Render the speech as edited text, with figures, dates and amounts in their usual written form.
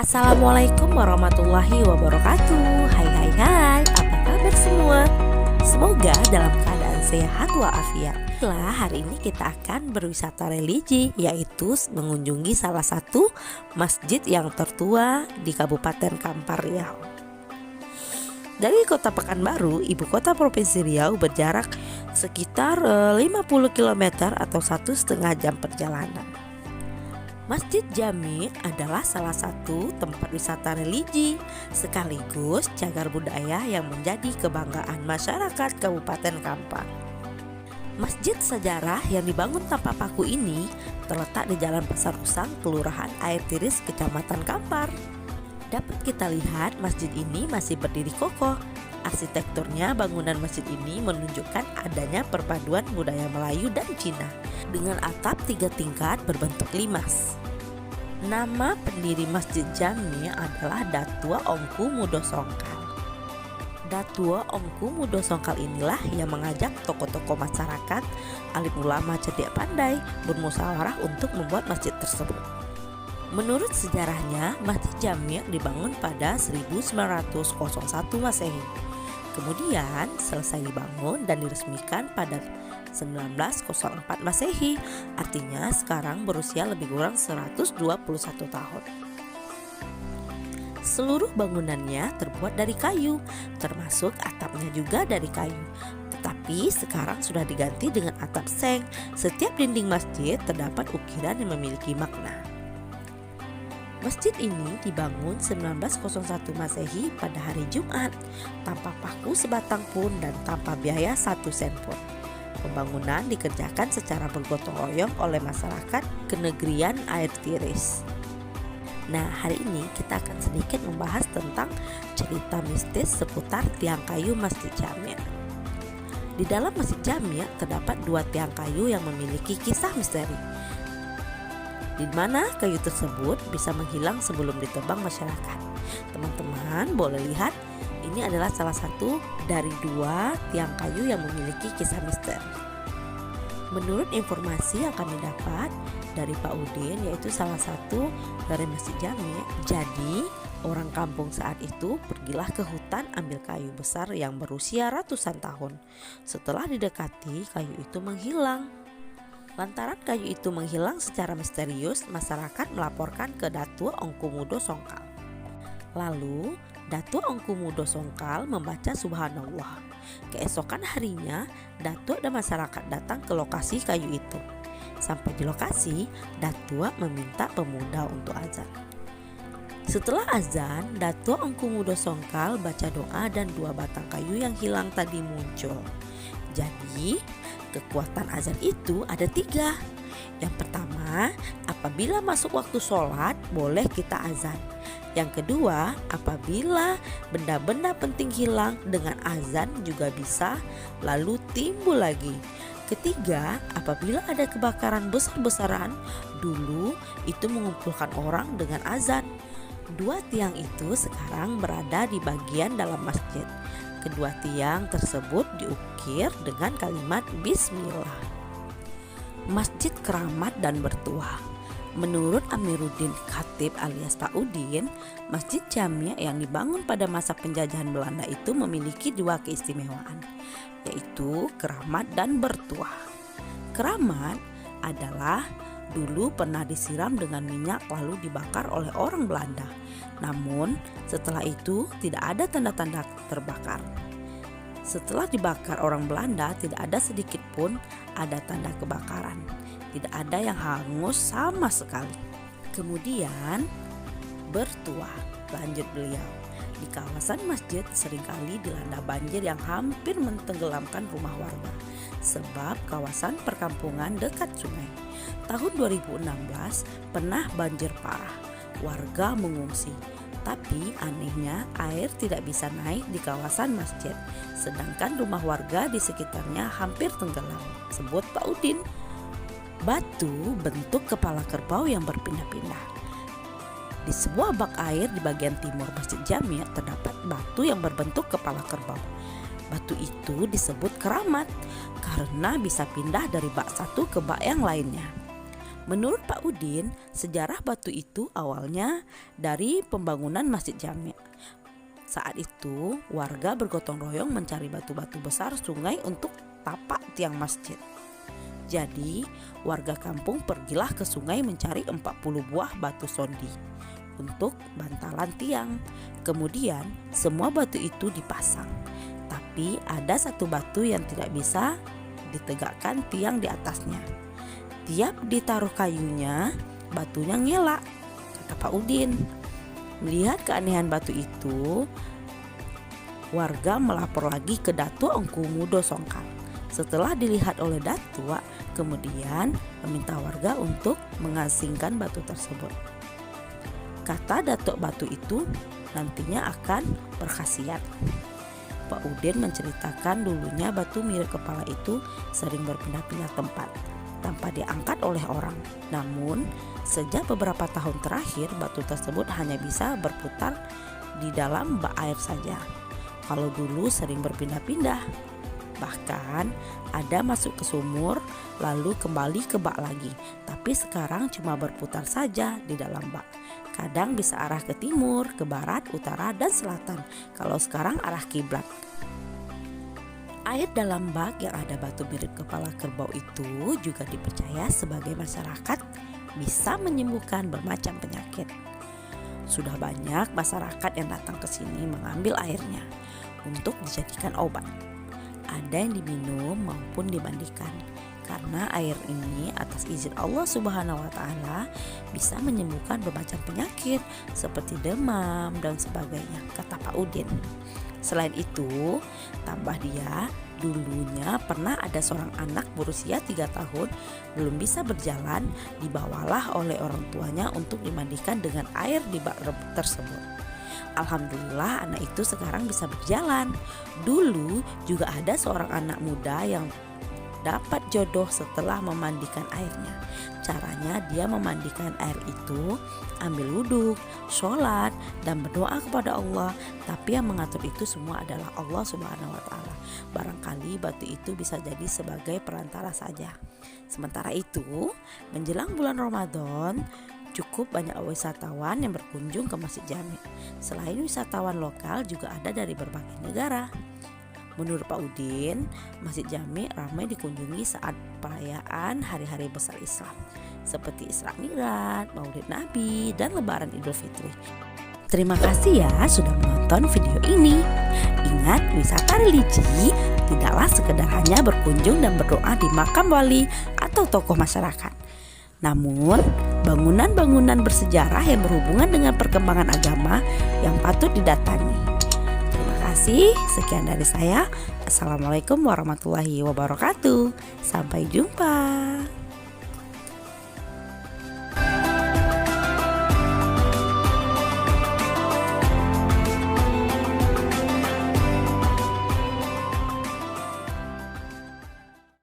Assalamualaikum warahmatullahi wabarakatuh. Hai, apa kabar semua? Semoga dalam keadaan sehat walafiat. Hari ini kita akan berwisata religi, yaitu mengunjungi salah satu masjid yang tertua di Kabupaten Kampar Riau. Dari kota Pekanbaru, ibu kota Provinsi Riau, berjarak sekitar 50 km atau 1,5 jam perjalanan. Masjid Jami adalah salah satu tempat wisata religi sekaligus cagar budaya yang menjadi kebanggaan masyarakat Kabupaten Kampar. Masjid sejarah yang dibangun tanpa paku ini terletak di Jalan Pasar Usang, Kelurahan Air Tiris, Kecamatan Kampar. Dapat kita lihat masjid ini masih berdiri kokoh. Arsitekturnya, bangunan masjid ini menunjukkan adanya perpaduan budaya Melayu dan Cina dengan atap 3 tingkat berbentuk limas. Nama pendiri Masjid Jami adalah Datua Ongku Mudo Songkal. Datua Ongku Mudo Songkal inilah yang mengajak tokoh-tokoh masyarakat, alim ulama cerdik pandai bermusyawarah untuk membuat masjid tersebut. Menurut sejarahnya, Masjid Jami dibangun pada 1901 Masehi. Kemudian selesai dibangun dan diresmikan pada 1904 Masehi, artinya sekarang berusia lebih kurang 121 tahun. Seluruh bangunannya terbuat dari kayu, termasuk atapnya juga dari kayu. Tetapi sekarang sudah diganti dengan atap seng. Setiap dinding masjid terdapat ukiran yang memiliki makna. Masjid ini dibangun 1901 Masehi pada hari Jumat, tanpa paku sebatang pun dan tanpa biaya 1 sen pun. Pembangunan dikerjakan secara bergotong royong oleh masyarakat Kenegrian Air Tiris. Nah, hari ini kita akan sedikit membahas tentang cerita mistis seputar tiang kayu Masjid Jami. Di dalam Masjid Jami terdapat 2 tiang kayu yang memiliki kisah misteri, di mana kayu tersebut bisa menghilang sebelum ditebang masyarakat. Teman-teman boleh lihat, ini adalah salah satu dari 2 tiang kayu yang memiliki kisah misteri. Menurut informasi yang kami dapat dari Pak Udin, yaitu salah satu dari Masjid Jami, jadi orang kampung saat itu pergilah ke hutan ambil kayu besar yang berusia ratusan tahun. Setelah didekati, kayu itu menghilang. Lantaran kayu itu menghilang secara misterius, masyarakat melaporkan ke Datua Ongku Mudo Songkal. Lalu Datua Ongku Mudo Songkal membaca Subhanallah. Keesokan harinya, Datua dan masyarakat datang ke lokasi kayu itu. Sampai di lokasi, Datua meminta pemuda untuk azan. Setelah azan, Datua Ongku Mudo Songkal baca doa dan 2 batang kayu yang hilang tadi muncul. Jadi kekuatan azan itu ada 3. Yang pertama, apabila masuk waktu sholat boleh kita azan. Yang kedua, apabila benda-benda penting hilang dengan azan juga bisa, lalu timbul lagi. Ketiga, apabila ada kebakaran besar-besaran, dulu itu mengumpulkan orang dengan azan. 2 tiang itu sekarang berada di bagian dalam masjid. Kedua tiang tersebut diukir dengan kalimat Bismillah. Masjid keramat dan bertuah. Menurut Amiruddin Khatib alias Pak Udin, Masjid Jami yang dibangun pada masa penjajahan Belanda itu memiliki 2 keistimewaan, yaitu keramat dan bertuah. Keramat adalah dulu pernah disiram dengan minyak lalu dibakar oleh orang Belanda. Namun setelah itu tidak ada tanda-tanda terbakar. Setelah dibakar orang Belanda tidak ada sedikit pun ada tanda kebakaran. Tidak ada yang hangus sama sekali. Kemudian bertuah, lanjut beliau. Di kawasan masjid seringkali dilanda banjir yang hampir mentenggelamkan rumah warga. Sebab kawasan perkampungan dekat sungai. Tahun 2016 pernah banjir parah. Warga mengungsi. Tapi anehnya air tidak bisa naik di kawasan masjid, sedangkan rumah warga di sekitarnya hampir tenggelam, sebut Pak Udin. Batu bentuk kepala kerbau yang berpindah-pindah. Di sebuah bak air di bagian timur Masjid Jami terdapat batu yang berbentuk kepala kerbau. Batu itu disebut keramat karena bisa pindah dari bak satu ke bak yang lainnya. Menurut Pak Udin, sejarah batu itu awalnya dari pembangunan Masjid Jami'. Saat itu, warga bergotong royong mencari batu-batu besar sungai untuk tapak tiang masjid. Jadi, warga kampung pergilah ke sungai mencari 40 buah batu sondi untuk bantalan tiang. Kemudian, semua batu itu dipasang. Tapi ada satu batu yang tidak bisa ditegakkan tiang di atasnya. Tiap ditaruh kayunya, batunya ngelak, kata Pak Udin. Melihat keanehan batu itu, warga melapor lagi ke Datuk Engku Mudo Songkang. Setelah dilihat oleh Datuk, kemudian meminta warga untuk mengasingkan batu tersebut. Kata Datuk, batu itu nantinya akan berkhasiat. Pak Udin menceritakan dulunya batu mirip kepala itu sering berpindah-pindah tempat tanpa diangkat oleh orang. Namun, sejak beberapa tahun terakhir batu tersebut hanya bisa berputar di dalam bak air saja. Kalau dulu sering berpindah-pindah, bahkan ada masuk ke sumur lalu kembali ke bak lagi. Tapi sekarang cuma berputar saja di dalam bak. Kadang bisa arah ke timur, ke barat, utara, dan selatan. Kalau sekarang arah kiblat. Air dalam bak yang ada batu mirip kepala kerbau itu juga dipercaya sebagai masyarakat bisa menyembuhkan bermacam penyakit. Sudah banyak masyarakat yang datang ke sini mengambil airnya untuk dijadikan obat. Ada yang diminum maupun dimandikan. Karena air ini atas izin Allah Subhanahu wa Ta'ala bisa menyembuhkan bermacam penyakit seperti demam dan sebagainya, kata Pak Udin. Selain itu, tambah dia, dulunya pernah ada seorang anak berusia 3 tahun belum bisa berjalan, dibawalah oleh orang tuanya untuk dimandikan dengan air di bak tersebut. Alhamdulillah anak itu sekarang bisa berjalan. Dulu juga ada seorang anak muda yang dapat jodoh setelah memandikan airnya. Caranya dia memandikan air itu, ambil wudhu, sholat, dan berdoa kepada Allah. Tapi yang mengatur itu semua adalah Allah Subhanahu wa Ta'ala. Barangkali batu itu bisa jadi sebagai perantara saja. Sementara itu, menjelang bulan Ramadan, cukup banyak wisatawan yang berkunjung ke Masjid Jami'. Selain wisatawan lokal, juga ada dari berbagai negara. Menurut Pak Udin, Masjid Jami' ramai dikunjungi saat perayaan hari-hari besar Islam seperti Isra Mi'raj, Maulid Nabi, dan Lebaran Idul Fitri. Terima kasih ya sudah menonton video ini. Ingat, wisata religi tidaklah sekedar hanya berkunjung dan berdoa di makam wali atau tokoh masyarakat. Namun, bangunan-bangunan bersejarah yang berhubungan dengan perkembangan agama yang patut didatangi. Sekian dari saya. Assalamualaikum warahmatullahi wabarakatuh. Sampai jumpa.